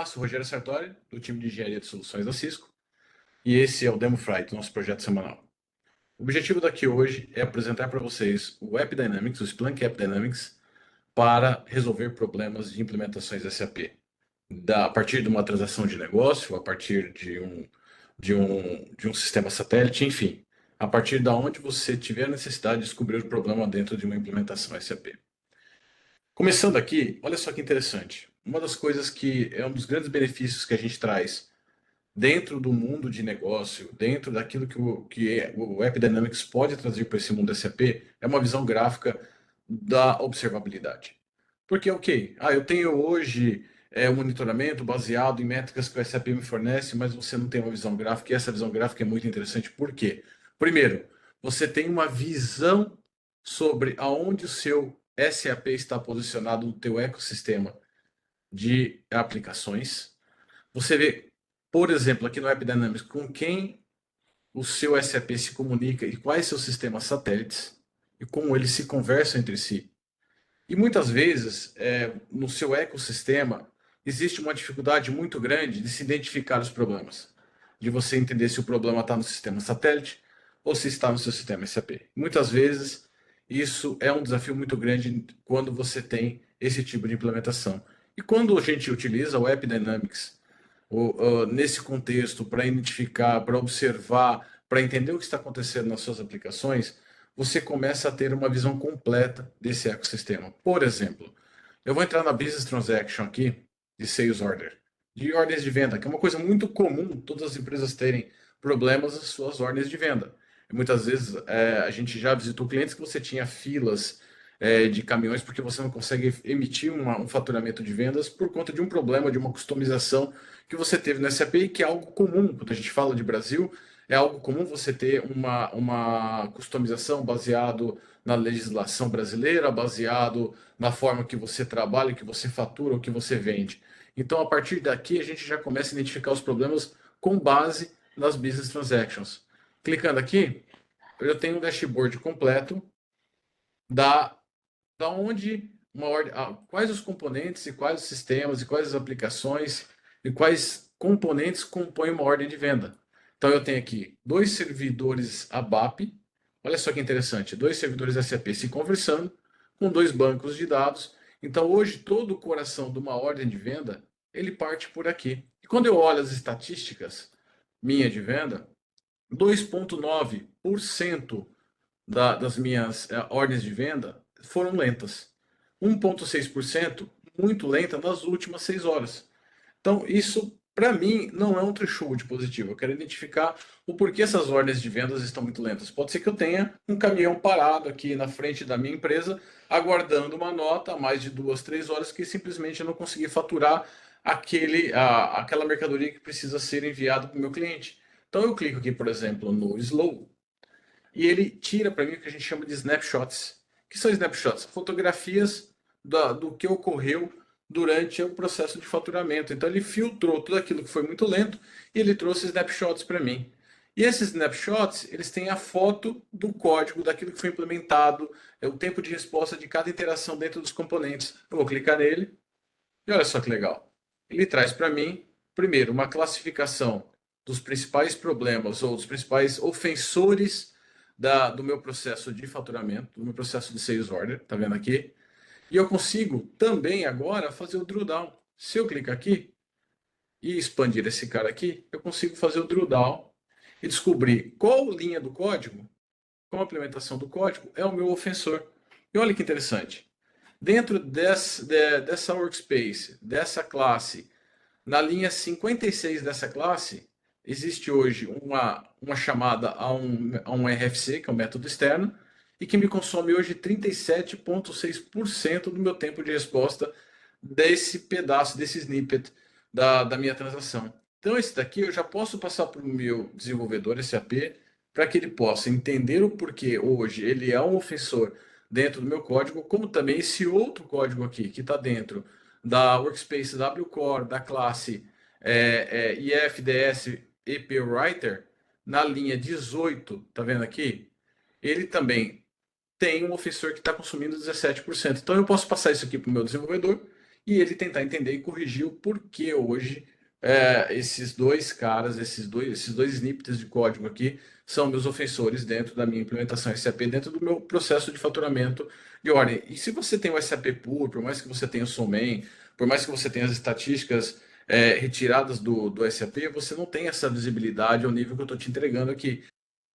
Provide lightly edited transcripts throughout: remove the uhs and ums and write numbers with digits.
Sou Rogério Sartori, do time de Engenharia de Soluções da Cisco, e esse é o Demo Friday, nosso projeto semanal. O objetivo daqui hoje é apresentar para vocês o App Dynamics, o Splunk App Dynamics, para resolver problemas de implementações SAP. A partir de uma transação de negócio, a partir de um sistema satélite, enfim, a partir da onde você tiver necessidade de descobrir o problema dentro de uma implementação SAP. Começando aqui, olha só que interessante. Uma das coisas que é um dos grandes benefícios que a gente traz dentro do mundo de negócio, dentro daquilo que o App Dynamics pode trazer para esse mundo SAP, é uma visão gráfica da observabilidade. Porque, ok, eu tenho hoje um monitoramento baseado em métricas que o SAP me fornece, mas você não tem uma visão gráfica, e essa visão gráfica é muito interessante. Por quê? Primeiro, você tem uma visão sobre aonde o seu SAP está posicionado no teu ecossistema de aplicações. Você vê, por exemplo, aqui no App Dynamics, com quem o seu SAP se comunica e quais seus sistemas satélites e como eles se conversam entre si. E muitas vezes, no seu ecossistema, existe uma dificuldade muito grande de se identificar os problemas, de você entender se o problema está no sistema satélite ou se está no seu sistema SAP. Muitas vezes, isso é um desafio muito grande quando você tem esse tipo de implementação. E quando a gente utiliza o App Dynamics nesse contexto para identificar, para observar, para entender o que está acontecendo nas suas aplicações, você começa a ter uma visão completa desse ecossistema. Por exemplo, eu vou entrar na Business Transaction aqui de Sales Order, de ordens de venda, que é uma coisa muito comum todas as empresas terem problemas nas suas ordens de venda. E muitas vezes a gente já visitou clientes que você tinha filas de caminhões porque você não consegue emitir um faturamento de vendas por conta de um problema, de uma customização que você teve no SAP, que é algo comum. Quando a gente fala de Brasil, é algo comum você ter uma customização baseado na legislação brasileira, baseado na forma que você trabalha, que você fatura, ou que você vende. Então, a partir daqui, a gente já começa a identificar os problemas com base nas business transactions. Clicando aqui, eu já tenho um dashboard completo da, da onde uma ordem, quais os componentes e quais os sistemas e quais as aplicações e quais componentes compõem uma ordem de venda. Então eu tenho aqui dois servidores ABAP, olha só que interessante, dois servidores SAP se conversando com dois bancos de dados. Então hoje todo o coração de uma ordem de venda, ele parte por aqui. E quando eu olho as estatísticas minha de venda, 2,9% das minhas ordens de venda foram lentas. 1,6% muito lenta nas últimas 6 horas. Então, isso, para mim, não é um threshold positivo. Eu quero identificar o porquê essas ordens de vendas estão muito lentas. Pode ser que eu tenha um caminhão parado aqui na frente da minha empresa, aguardando uma nota há mais de 2, 3 horas, que simplesmente eu não consegui faturar aquela mercadoria que precisa ser enviada para o meu cliente. Então, eu clico aqui, por exemplo, no Slow, e ele tira para mim o que a gente chama de snapshots. O que são snapshots? Fotografias do que ocorreu durante o processo de faturamento. Então ele filtrou tudo aquilo que foi muito lento e ele trouxe snapshots para mim. E esses snapshots, eles têm a foto do código, daquilo que foi implementado, o tempo de resposta de cada interação dentro dos componentes. Eu vou clicar nele e olha só que legal. Ele traz para mim, primeiro, uma classificação dos principais problemas ou dos principais ofensores do meu processo de faturamento, do meu processo de sales order, tá vendo aqui? E eu consigo também agora fazer o drill down. Se eu clicar aqui e expandir esse cara aqui, eu consigo fazer o drill down e descobrir qual linha do código, qual a implementação do código é o meu ofensor. E olha que interessante. Dentro dessa workspace, dessa classe, na linha 56 dessa classe, existe hoje uma chamada a um RFC, que é um método externo, e que me consome hoje 37,6% do meu tempo de resposta desse pedaço, desse snippet da minha transação. Então, esse daqui eu já posso passar para o meu desenvolvedor SAP para que ele possa entender o porquê hoje ele é um ofensor dentro do meu código, como também esse outro código aqui que está dentro da Workspace WCore, da classe IFDS EP Writer, na linha 18, tá vendo aqui? Ele também tem um ofensor que está consumindo 17%. Então eu posso passar isso aqui para o meu desenvolvedor e ele tentar entender e corrigir o porquê hoje esses dois caras, esses dois snippets de código aqui são meus ofensores dentro da minha implementação SAP, dentro do meu processo de faturamento de ordem. E se você tem o SAP puro, por mais que você tenha o Soulman, por mais que você tenha as estatísticas retiradas do SAP, você não tem essa visibilidade ao nível que eu estou te entregando aqui.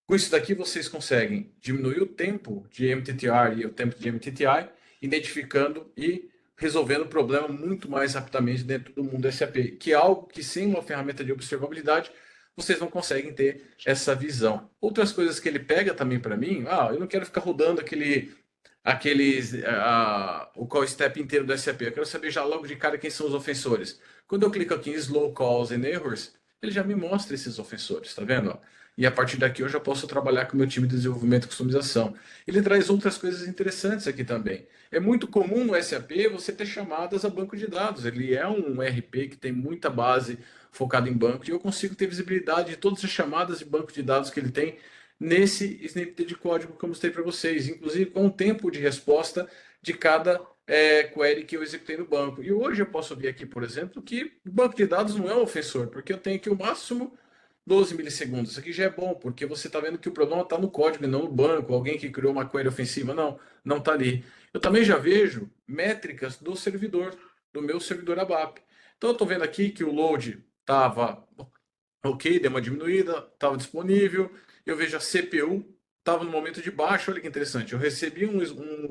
Com isso daqui, vocês conseguem diminuir o tempo de MTTR e o tempo de MTTI, identificando e resolvendo o problema muito mais rapidamente dentro do mundo SAP, que é algo que sem uma ferramenta de observabilidade, vocês não conseguem ter essa visão. Outras coisas que ele pega também para mim, eu não quero ficar rodando o call step inteiro do SAP, eu quero saber já logo de cara quem são os ofensores. Quando eu clico aqui em Slow Calls and Errors, ele já me mostra esses ofensores, tá vendo? E a partir daqui eu já posso trabalhar com o meu time de desenvolvimento e customização. Ele traz outras coisas interessantes aqui também. É muito comum no SAP você ter chamadas a banco de dados. Ele é um ERP que tem muita base focada em banco e eu consigo ter visibilidade de todas as chamadas de banco de dados que ele tem nesse snippet de código que eu mostrei para vocês, inclusive com o tempo de resposta de cada query que eu executei no banco. E hoje eu posso ver aqui, por exemplo, que o banco de dados não é um ofensor, porque eu tenho aqui o máximo 12 milissegundos. Isso aqui já é bom, porque você está vendo que o problema está no código e não no banco. Alguém que criou uma query ofensiva, não está ali. Eu também já vejo métricas do servidor, do meu servidor ABAP. Então eu estou vendo aqui que o load estava ok, deu uma diminuída, estava disponível. Eu vejo a CPU estava no momento de baixo. Olha que interessante. Eu recebi um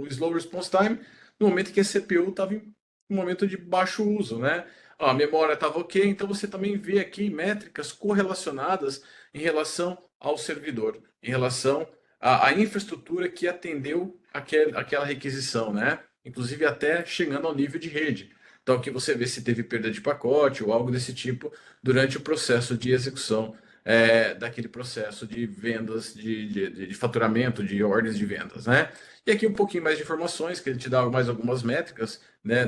slow response time no momento que a CPU estava em um momento de baixo uso, né? A memória estava ok, então você também vê aqui métricas correlacionadas em relação ao servidor, em relação à infraestrutura que atendeu aquela requisição, né? Inclusive até chegando ao nível de rede. Então aqui você vê se teve perda de pacote ou algo desse tipo durante o processo de execução daquele processo de vendas, de faturamento, de ordens de vendas, né? E aqui um pouquinho mais de informações, que ele te dá mais algumas métricas, né,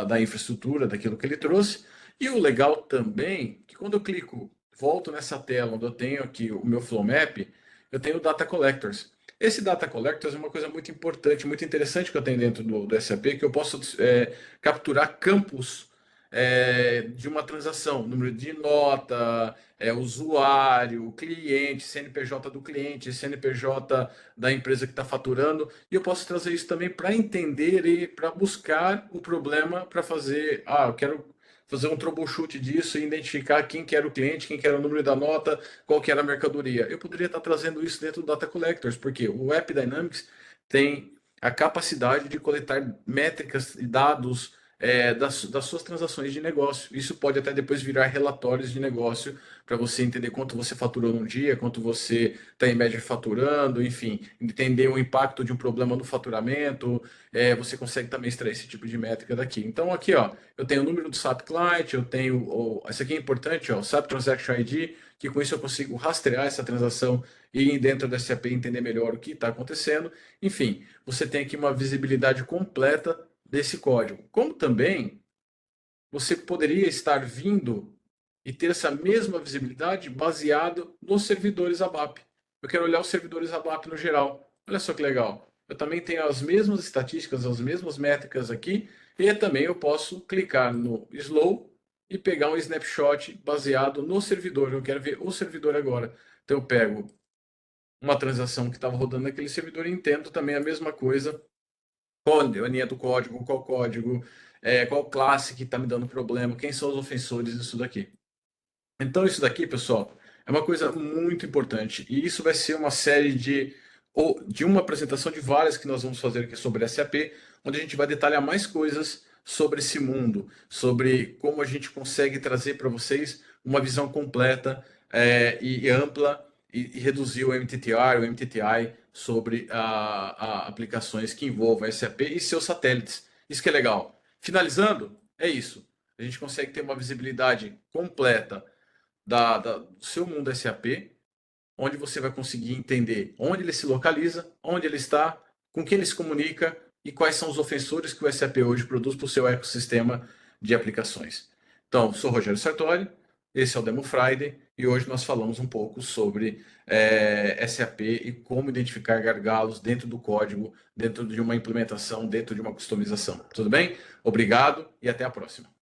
da infraestrutura, daquilo que ele trouxe. E o legal também, que quando eu clico, volto nessa tela onde eu tenho aqui o meu Flow Map, eu tenho o Data Collectors. Esse Data Collectors é uma coisa muito importante, muito interessante que eu tenho dentro do SAP, que eu posso capturar campos de uma transação, número de nota, usuário, cliente, CNPJ do cliente, CNPJ da empresa que está faturando, e eu posso trazer isso também para entender e para buscar o problema para fazer. Eu quero fazer um troubleshoot disso e identificar quem que era o cliente, quem que era o número da nota, qual que era a mercadoria. Eu poderia estar trazendo isso dentro do Data Collectors, porque o App Dynamics tem a capacidade de coletar métricas e dados das suas transações de negócio. Isso pode até depois virar relatórios de negócio para você entender quanto você faturou num dia, quanto você está em média faturando, enfim, entender o impacto de um problema no faturamento. Você consegue também extrair esse tipo de métrica daqui. Então aqui, ó, eu tenho o número do SAP Client, eu tenho, esse aqui é importante, ó, o SAP Transaction ID, que com isso eu consigo rastrear essa transação e ir dentro da SAP entender melhor o que está acontecendo. Enfim, você tem aqui uma visibilidade completa desse código. Como também você poderia estar vindo e ter essa mesma visibilidade baseado nos servidores ABAP. Eu quero olhar os servidores ABAP no geral. Olha só que legal. Eu também tenho as mesmas estatísticas, as mesmas métricas aqui, e também eu posso clicar no Slow e pegar um snapshot baseado no servidor. Eu quero ver o servidor agora. Então eu pego uma transação que estava rodando naquele servidor e entendo também a mesma coisa. Qual a linha do código, qual classe que está me dando problema, quem são os ofensores disso daqui. Então, isso daqui, pessoal, é uma coisa muito importante. E isso vai ser uma série de uma apresentação de várias que nós vamos fazer aqui sobre SAP, onde a gente vai detalhar mais coisas sobre esse mundo, sobre como a gente consegue trazer para vocês uma visão completa e ampla e reduzir o MTTR, o MTTI sobre aplicações que envolvam SAP e seus satélites. Isso que é legal. Finalizando, é isso. A gente consegue ter uma visibilidade completa do seu mundo SAP, onde você vai conseguir entender onde ele se localiza, onde ele está, com quem ele se comunica e quais são os ofensores que o SAP hoje produz para o seu ecossistema de aplicações. Então, sou Rogério Sartori, Esse é o Demo Friday e hoje nós falamos um pouco sobre SAP e como identificar gargalos dentro do código, dentro de uma implementação, dentro de uma customização. Tudo bem? Obrigado e até a próxima.